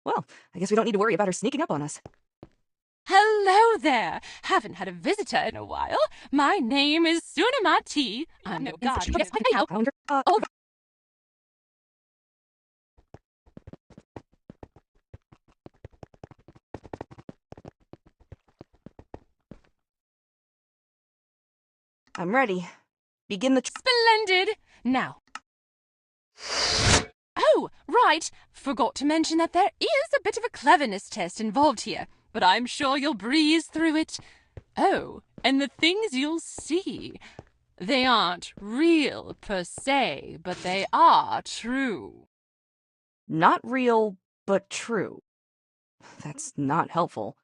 Well, I guess we don't need to worry about her sneaking up on us. Hello there! Haven't had a visitor in a while. My name is Sunamati. I'm the guardian of the house. Oh, I'm ready. Begin the... Splendid! Now. Oh, right. Forgot to mention that there is a bit of a cleverness test involved here, but I'm sure you'll breeze through it. Oh, and the things you'll see. They aren't real per se, but they are true. Not real, but true. That's not helpful.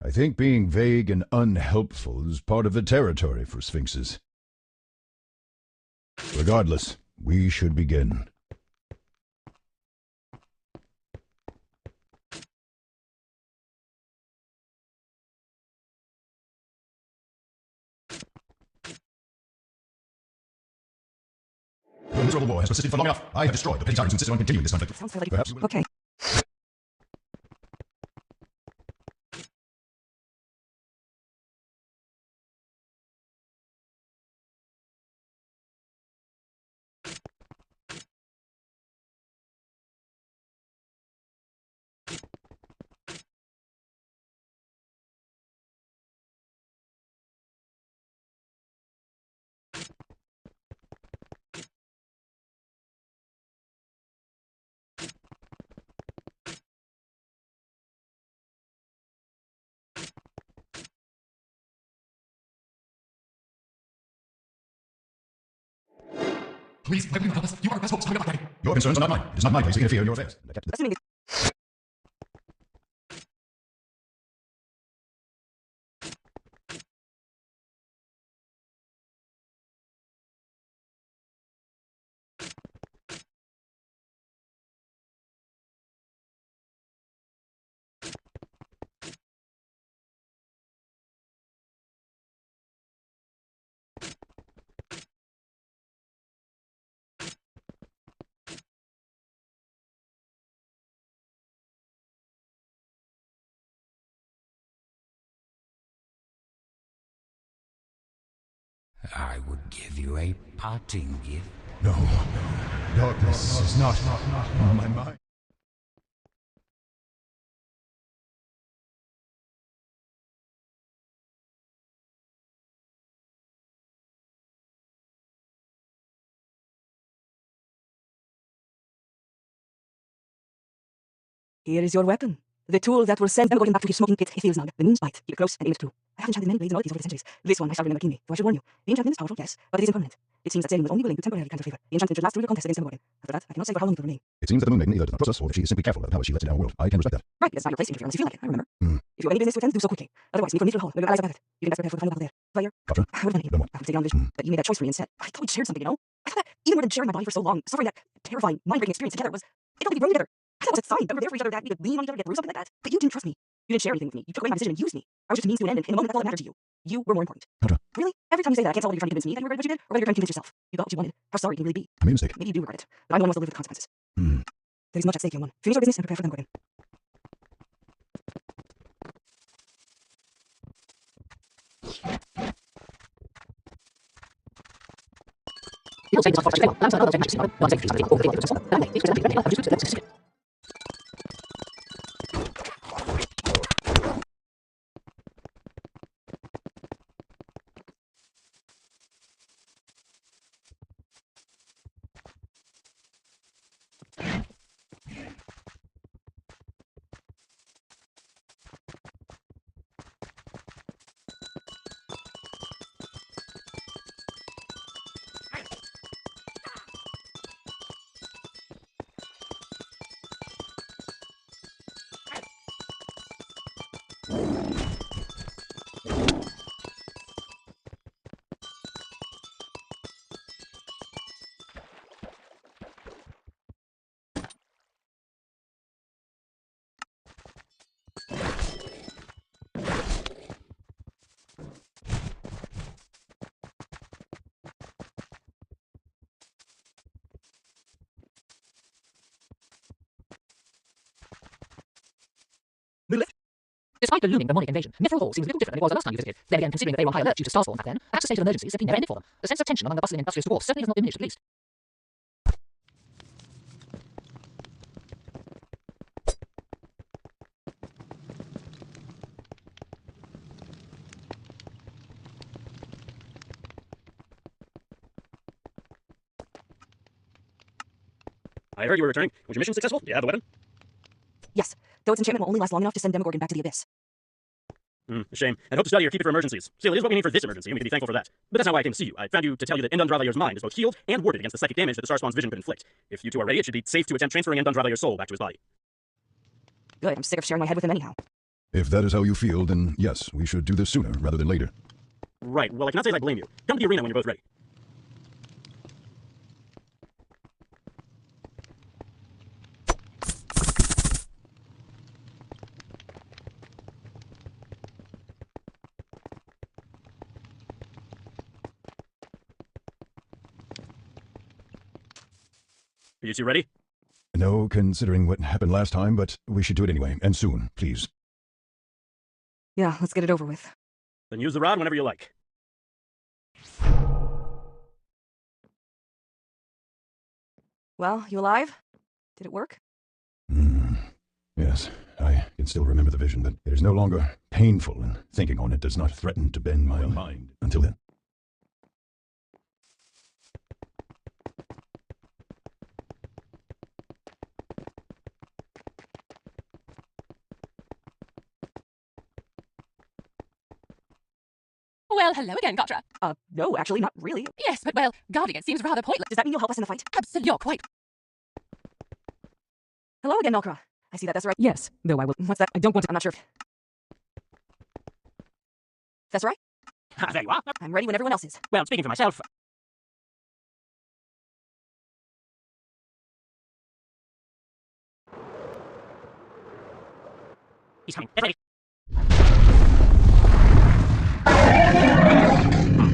I think being vague and unhelpful is part of the territory for sphinxes. Regardless, we should begin. Your miserable war has persisted for long enough. I have destroyed the petty tyrants who insisted on continuing this conflict. Sounds like... Perhaps... Okay. Please, let me help us. You are our best hopes. I'm not ready. Your concerns are not mine. It is not my place to interfere in your affairs. Assuming it's... I would give you a parting gift. No. Darkness is not on my mind. Here is your weapon. The tool that will send them going back to his smoking pit, Hithilsnag, the moon's bite. Keep it close and aim it true. I have enchanted many blades and oddities over the centuries. This one I shall remember keenly, though I should warn you. The enchantment is powerful, yes, but it is impermanent. It seems that Selene was only willing to temporarily grant her favor. The enchantment should last through your contest against Demogorgon. After that, I cannot say for how long it will remain. It seems that the Moon Maiden either does not trust us or that she is simply careful about how she lets it down the world. I can respect that. Right, it's not your place to interfere unless you feel like it, I remember. Hmm. If you have any business to attend, do so quickly. Otherwise, meet from Neutral Hall, where your allies are gathered. You can best prepare for the final battle there. Player. Gotcha. I would have done it. Then what? I would have taken on vision, but you made that choice for me instead. I thought we shared something, you know? I thought that even more than sharing my body for so long, suffering that terrifying, mind-breaking experience together was... I thought we'd grow together. I thought it was a sign that we were there for each other, that we could lean on each other, get through something like that. But you didn't trust me. You didn't share anything with me. You took away my decision and used me. I was just a means to an end, and in a moment that's all that mattered to you. You were more important. Gotcha. Really? Every time you say that, I can't tell whether you're trying to convince me that you regretted what you did, or whether you're trying to convince yourself. You got what you wanted. How sorry can you really be? I made a mistake. Maybe you do regret it, but I'm the one who wants to live with the consequences. Hmm. There is much at stake, young one. Finish your business and prepare for Demogorgon. Despite the looming demonic invasion, Mithril Hall seems a little different than it was the last time you visited. Then again, considering that they were on high alert due to Starspawn back then, perhaps a state of emergency simply never ended for them. The sense of tension among the bustling industrious dwarfs certainly has not diminished, at least. I heard you were returning. Was your mission successful? Do you have the weapon? Yes, though its enchantment will only last long enough to send Demogorgon back to the abyss. A shame. I'd hope to study or keep it for emergencies. Still, it is what we need for this emergency, and we can be thankful for that. But that's not why I came to see you. I found you to tell you that Endundradlayer's mind is both healed and warded against the psychic damage that the Starspawn's vision could inflict. If you two are ready, it should be safe to attempt transferring Endundradlayer's soul back to his body. Good, I'm sick of sharing my head with him anyhow. If that is how you feel, then yes, we should do this sooner rather than later. Right, well, I cannot say that I blame you. Come to the arena when you're both ready. Are you two ready? No, considering what happened last time, but we should do it anyway, and soon, please. Yeah, let's get it over with. Then use the rod whenever you like. Well, you alive? Did it work? Yes, I can still remember the vision, but it is no longer painful, and thinking on it does not threaten to bend my mind. Until then. Well, hello again, Katra. No, actually, not really. Yes, but well, guarding it seems rather pointless. Does that mean you'll help us in the fight? Absolutely, you're quite. Hello again, Melkra. I see that's right. Yes, though I will. What's that? I don't want to. I'm not sure. That's right. There you are. I'm ready when everyone else is. Well, speaking for myself... He's coming. Get ready.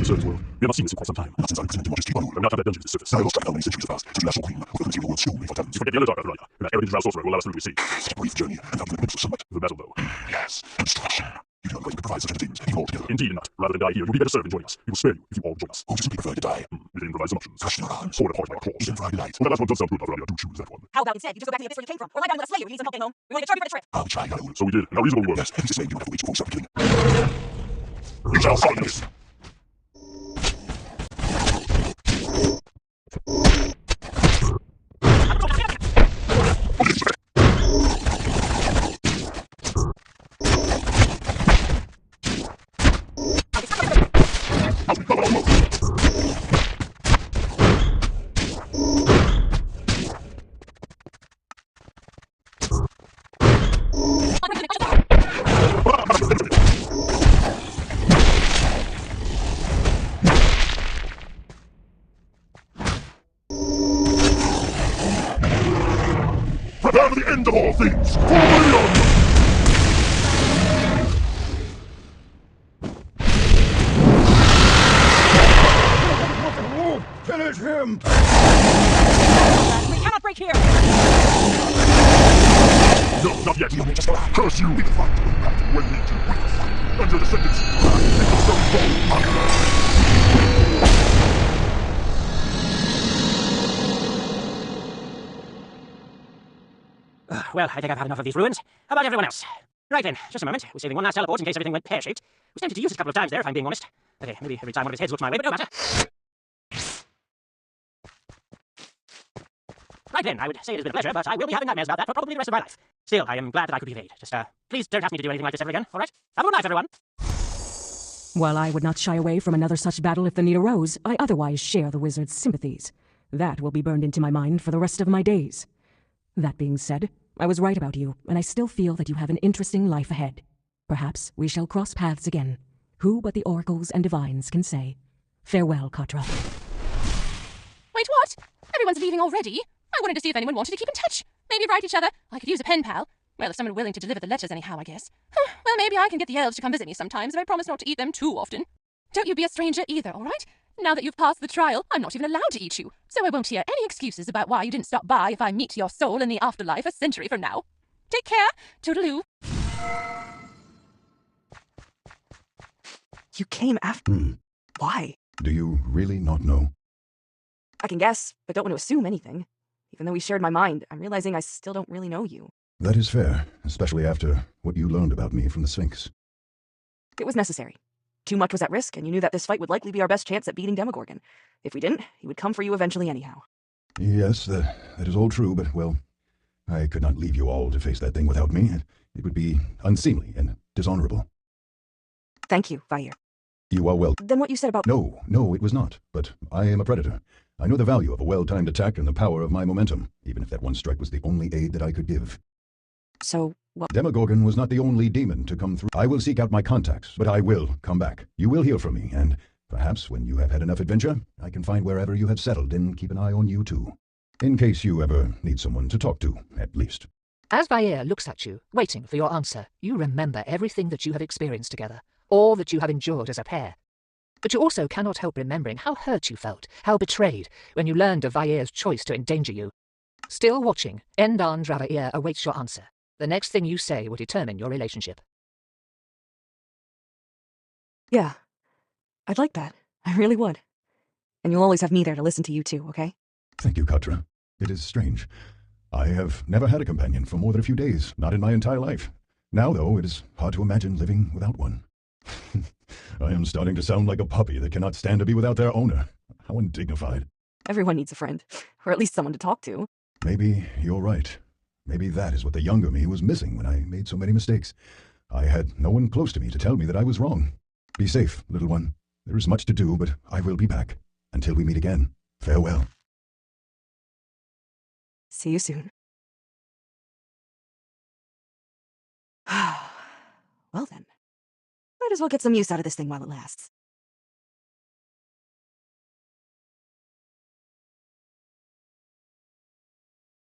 Serves well. We have not seen this in quite some time. Not since I represented Majesty Banu. I've not had that dungeon in this surface. I lost track how many centuries have passed since we last saw Queen. With the material world still made for talents. You forget the other dark Arthuriah, and that arrogant drow sorcerer will allow us through to see. Such a brief journey, and found an immense sunlight. The battle, though. Yes, and destruction. You do not going to provide such entertainment, even altogether. Indeed not. Rather than die here, you'll be better served in joining us. We will spare you if you all join us. Or would you simply prefer to die? We can improvise some options. Crushed in our arms. Sword apart by our claws. Even for our delight. Well, that last one does sound good, Arthuriah. Do choose that one. How about instead you just go back to the abyss where you came from, or lie down and let us slay you if you need some help getting home? We're going to charge you for the trip. I'll be trying, Raoul. So we did, and how reasonable we were. Yes, and if this may, you don't have to wait before we start beginning. You shall summon this. Prepare for the end of all things! For Leon! Finish him! We cannot break here! No, not yet! Curse you! We can fight! When we do, we can fight! And your descendants! Well, I think I've had enough of these ruins. How about everyone else? Right then, just a moment. We're saving one last teleport in case everything went pear-shaped. Was tempted to use it a couple of times there, if I'm being honest. Okay, maybe every time one of his heads looks my way, but no matter. Right then, I would say it has been a pleasure, but I will be having nightmares about that for probably the rest of my life. Still, I am glad that I could be of aid. Just, please don't ask me to do anything like this ever again, all right? Have a good night, everyone. While I would not shy away from another such battle if the need arose, I otherwise share the wizard's sympathies. That will be burned into my mind for the rest of my days. That being said, I was right about you, and I still feel that you have an interesting life ahead. Perhaps we shall cross paths again. Who but the oracles and divines can say? Farewell, Katra. Wait, what? Everyone's leaving already? I wanted to see if anyone wanted to keep in touch. Maybe write each other. I could use a pen pal. Well, if someone willing to deliver the letters anyhow, I guess. Well, maybe I can get the elves to come visit me sometimes if I promise not to eat them too often. Don't you be a stranger either, all right? Now that you've passed the trial, I'm not even allowed to eat you, so I won't hear any excuses about why you didn't stop by if I meet your soul in the afterlife a century from now. Take care. Toodaloo. You came after... Hmm. Why? Do you really not know? I can guess, but don't want to assume anything. Even though we shared my mind, I'm realizing I still don't really know you. That is fair, especially after what you learned about me from the Sphinx. It was necessary. Too much was at risk, and you knew that this fight would likely be our best chance at beating Demogorgon. If we didn't, he would come for you eventually anyhow. Yes, that is all true, but, well, I could not leave you all to face that thing without me. It would be unseemly and dishonorable. Thank you, Vair. You are welcome. Then what you said about... No, it was not. But I am a predator. I know the value of a well-timed attack and the power of my momentum, even if that one strike was the only aid that I could give. So, what... Demogorgon was not the only demon to come through. I will seek out my contacts, but I will come back. You will hear from me, and perhaps when you have had enough adventure, I can find wherever you have settled and keep an eye on you too. In case you ever need someone to talk to, at least. As Vair looks at you, waiting for your answer, you remember everything that you have experienced together, all that you have endured as a pair. But you also cannot help remembering how hurt you felt, how betrayed, when you learned of Vair's choice to endanger you. Still watching, Endan Dravair awaits your answer. The next thing you say will determine your relationship. Yeah. I'd like that. I really would. And you'll always have me there to listen to you too, okay? Thank you, Katra. It is strange. I have never had a companion for more than a few days, not in my entire life. Now, though, it is hard to imagine living without one. I am starting to sound like a puppy that cannot stand to be without their owner. How undignified. Everyone needs a friend, or at least someone to talk to. Maybe you're right. Maybe that is what the younger me was missing when I made so many mistakes. I had no one close to me to tell me that I was wrong. Be safe, little one. There is much to do, but I will be back. Until we meet again, farewell. See you soon. Well then. Might as well get some use out of this thing while it lasts.